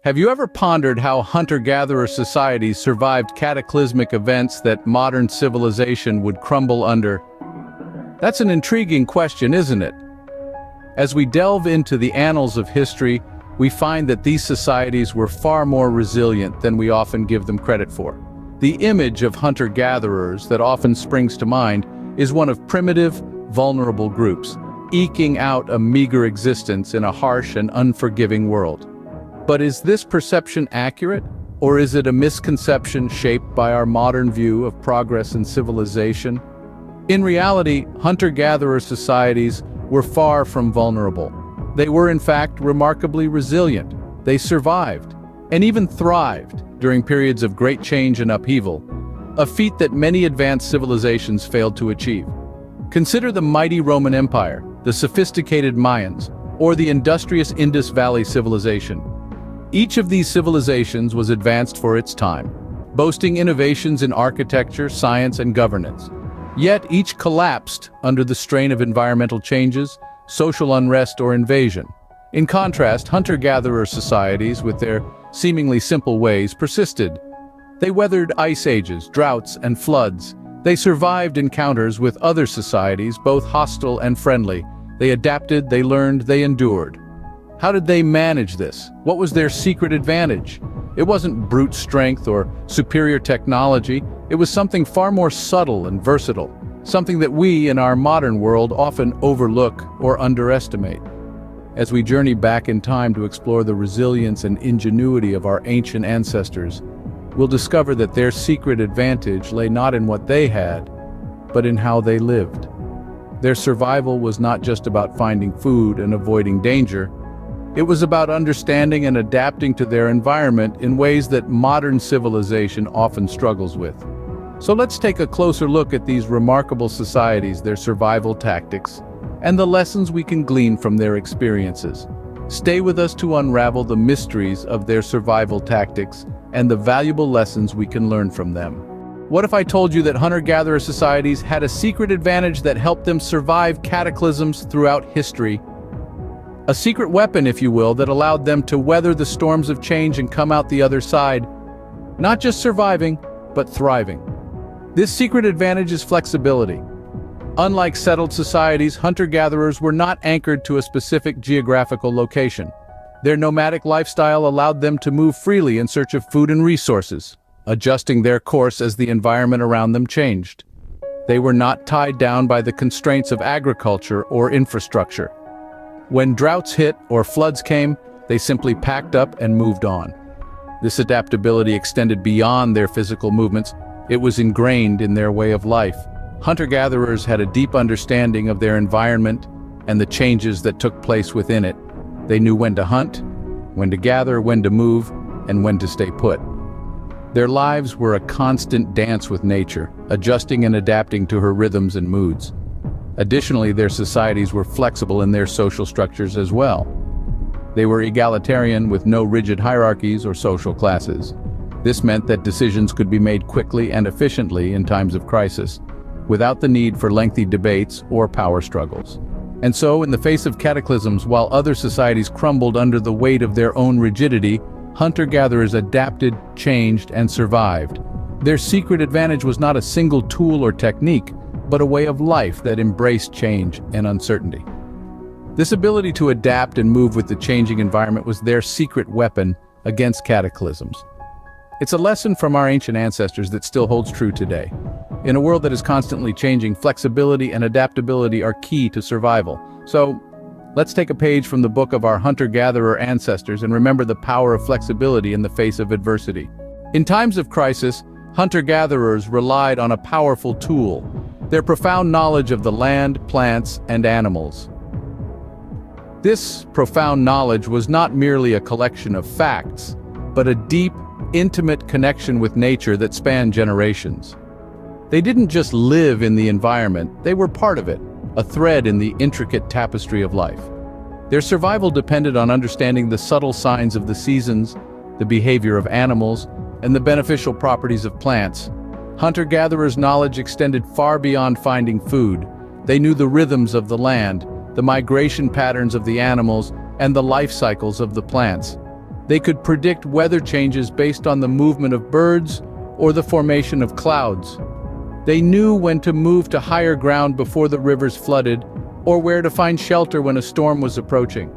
Have you ever pondered how hunter-gatherer societies survived cataclysmic events that modern civilization would crumble under? That's an intriguing question, isn't it? As we delve into the annals of history, we find that these societies were far more resilient than we often give them credit for. The image of hunter-gatherers that often springs to mind is one of primitive, vulnerable groups, eking out a meager existence in a harsh and unforgiving world. But is this perception accurate, or is it a misconception shaped by our modern view of progress and civilization? In reality, hunter-gatherer societies were far from vulnerable. They were in fact remarkably resilient. They survived, and even thrived, during periods of great change and upheaval, a feat that many advanced civilizations failed to achieve. Consider the mighty Roman Empire, the sophisticated Mayans, or the industrious Indus Valley civilization. Each of these civilizations was advanced for its time, boasting innovations in architecture, science, and governance. Yet each collapsed under the strain of environmental changes, social unrest, or invasion. In contrast, hunter-gatherer societies, with their seemingly simple ways, persisted. They weathered ice ages, droughts, and floods. They survived encounters with other societies, both hostile and friendly. They adapted, they learned, they endured. How did they manage this? What was their secret advantage? It wasn't brute strength or superior technology. It was something far more subtle and versatile, something that we in our modern world often overlook or underestimate. As we journey back in time to explore the resilience and ingenuity of our ancient ancestors, we'll discover that their secret advantage lay not in what they had, but in how they lived. Their survival was not just about finding food and avoiding danger. It was about understanding and adapting to their environment in ways that modern civilization often struggles with. So let's take a closer look at these remarkable societies, their survival tactics, and the lessons we can glean from their experiences. Stay with us to unravel the mysteries of their survival tactics and the valuable lessons we can learn from them. What if I told you that hunter-gatherer societies had a secret advantage that helped them survive cataclysms throughout history? A secret weapon, if you will, that allowed them to weather the storms of change and come out the other side, not just surviving, but thriving. This secret advantage is flexibility. Unlike settled societies, hunter-gatherers were not anchored to a specific geographical location. Their nomadic lifestyle allowed them to move freely in search of food and resources, adjusting their course as the environment around them changed. They were not tied down by the constraints of agriculture or infrastructure. When droughts hit or floods came, they simply packed up and moved on. This adaptability extended beyond their physical movements. It was ingrained in their way of life. Hunter-gatherers had a deep understanding of their environment and the changes that took place within it. They knew when to hunt, when to gather, when to move, and when to stay put. Their lives were a constant dance with nature, adjusting and adapting to her rhythms and moods. Additionally, their societies were flexible in their social structures as well. They were egalitarian with no rigid hierarchies or social classes. This meant that decisions could be made quickly and efficiently in times of crisis, without the need for lengthy debates or power struggles. And so, in the face of cataclysms, while other societies crumbled under the weight of their own rigidity, hunter-gatherers adapted, changed, and survived. Their secret advantage was not a single tool or technique, but a way of life that embraced change and uncertainty. This ability to adapt and move with the changing environment was their secret weapon against cataclysms. It's a lesson from our ancient ancestors that still holds true today. In a world that is constantly changing, flexibility and adaptability are key to survival. So, let's take a page from the book of our hunter-gatherer ancestors and remember the power of flexibility in the face of adversity. In times of crisis, hunter-gatherers relied on a powerful tool: their profound knowledge of the land, plants, and animals. This profound knowledge was not merely a collection of facts, but a deep, intimate connection with nature that spanned generations. They didn't just live in the environment, they were part of it, a thread in the intricate tapestry of life. Their survival depended on understanding the subtle signs of the seasons, the behavior of animals, and the beneficial properties of plants. Hunter-gatherers' knowledge extended far beyond finding food. They knew the rhythms of the land, the migration patterns of the animals, and the life cycles of the plants. They could predict weather changes based on the movement of birds or the formation of clouds. They knew when to move to higher ground before the rivers flooded, or where to find shelter when a storm was approaching.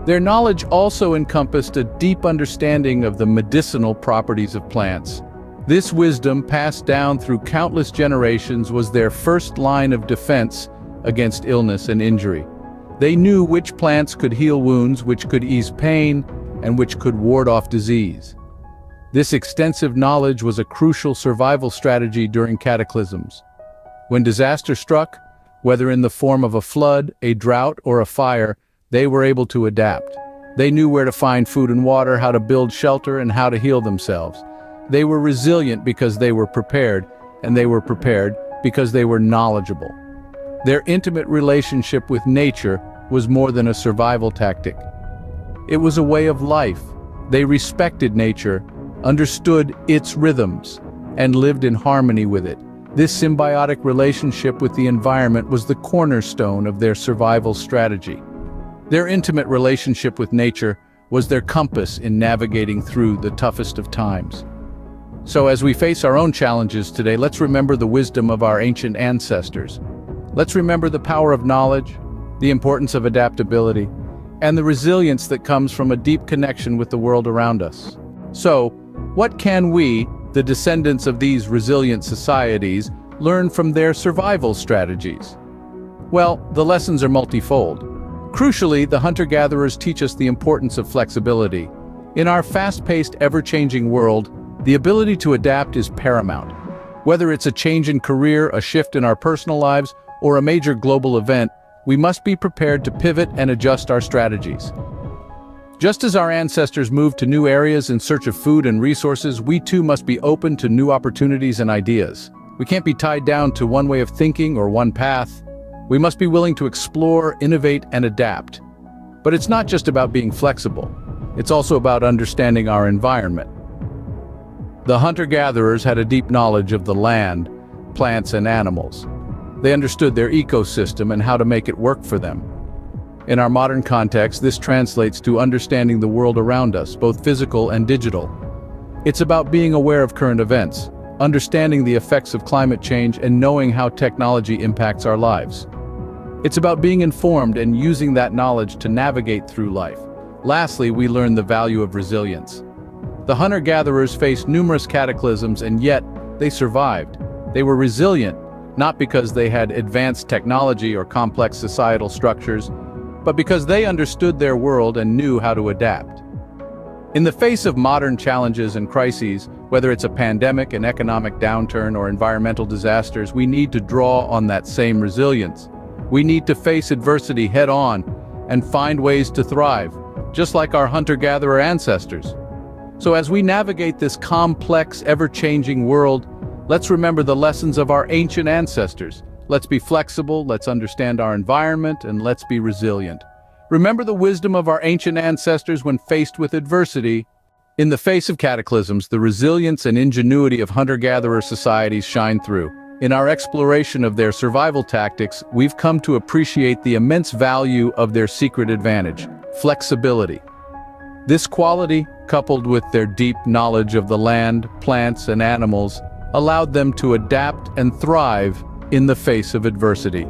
Their knowledge also encompassed a deep understanding of the medicinal properties of plants. This wisdom, passed down through countless generations, was their first line of defense against illness and injury. They knew which plants could heal wounds, which could ease pain, and which could ward off disease. This extensive knowledge was a crucial survival strategy during cataclysms. When disaster struck, whether in the form of a flood, a drought, or a fire, they were able to adapt. They knew where to find food and water, how to build shelter, and how to heal themselves. They were resilient because they were prepared, and they were prepared because they were knowledgeable. Their intimate relationship with nature was more than a survival tactic. It was a way of life. They respected nature, understood its rhythms, and lived in harmony with it. This symbiotic relationship with the environment was the cornerstone of their survival strategy. Their intimate relationship with nature was their compass in navigating through the toughest of times. So as we face our own challenges today, let's remember the wisdom of our ancient ancestors. Let's remember the power of knowledge, the importance of adaptability, and the resilience that comes from a deep connection with the world around us. So, what can we, the descendants of these resilient societies, learn from their survival strategies? Well, the lessons are multifold. Crucially, the hunter-gatherers teach us the importance of flexibility. In our fast-paced, ever-changing world, the ability to adapt is paramount. Whether it's a change in career, a shift in our personal lives, or a major global event, we must be prepared to pivot and adjust our strategies. Just as our ancestors moved to new areas in search of food and resources, we too must be open to new opportunities and ideas. We can't be tied down to one way of thinking or one path. We must be willing to explore, innovate, and adapt. But it's not just about being flexible. It's also about understanding our environment. The hunter-gatherers had a deep knowledge of the land, plants, and animals. They understood their ecosystem and how to make it work for them. In our modern context, this translates to understanding the world around us, both physical and digital. It's about being aware of current events, understanding the effects of climate change, and knowing how technology impacts our lives. It's about being informed and using that knowledge to navigate through life. Lastly, we learn the value of resilience. The hunter-gatherers faced numerous cataclysms, and yet they survived. They were resilient, not because they had advanced technology or complex societal structures, but because they understood their world and knew how to adapt. In the face of modern challenges and crises, whether it's a pandemic, an economic downturn, or environmental disasters, we need to draw on that same resilience. We need to face adversity head-on and find ways to thrive, just like our hunter-gatherer ancestors. So as we navigate this complex, ever-changing world, let's remember the lessons of our ancient ancestors. Let's be flexible, let's understand our environment, and let's be resilient. Remember the wisdom of our ancient ancestors when faced with adversity. In the face of cataclysms, the resilience and ingenuity of hunter-gatherer societies shine through. In our exploration of their survival tactics, we've come to appreciate the immense value of their secret advantage: flexibility. This quality, coupled with their deep knowledge of the land, plants, and animals, allowed them to adapt and thrive in the face of adversity.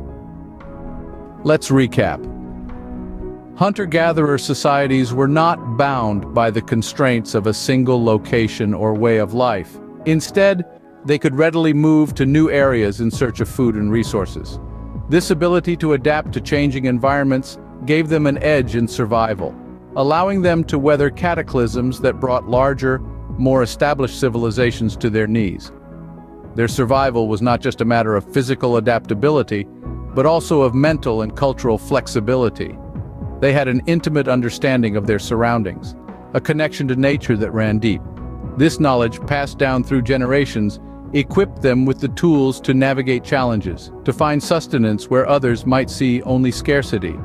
Let's recap. Hunter-gatherer societies were not bound by the constraints of a single location or way of life. Instead, they could readily move to new areas in search of food and resources. This ability to adapt to changing environments gave them an edge in survival, allowing them to weather cataclysms that brought larger, more established civilizations to their knees. Their survival was not just a matter of physical adaptability, but also of mental and cultural flexibility. They had an intimate understanding of their surroundings, a connection to nature that ran deep. This knowledge, passed down through generations, equipped them with the tools to navigate challenges, to find sustenance where others might see only scarcity.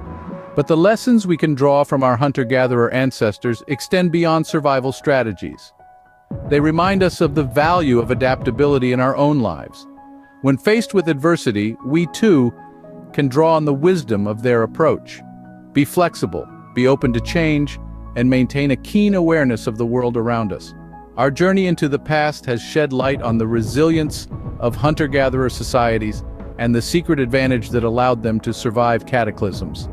But the lessons we can draw from our hunter-gatherer ancestors extend beyond survival strategies. They remind us of the value of adaptability in our own lives. When faced with adversity, we too can draw on the wisdom of their approach. Be flexible, be open to change, and maintain a keen awareness of the world around us. Our journey into the past has shed light on the resilience of hunter-gatherer societies and the secret advantage that allowed them to survive cataclysms.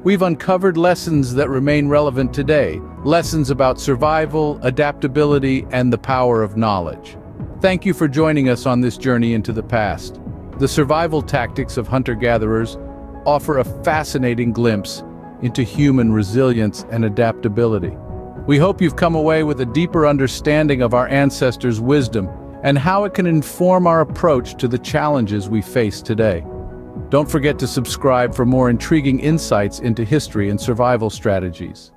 We've uncovered lessons that remain relevant today, lessons about survival, adaptability, and the power of knowledge. Thank you for joining us on this journey into the past. The survival tactics of hunter-gatherers offer a fascinating glimpse into human resilience and adaptability. We hope you've come away with a deeper understanding of our ancestors' wisdom and how it can inform our approach to the challenges we face today. Don't forget to subscribe for more intriguing insights into history and survival strategies.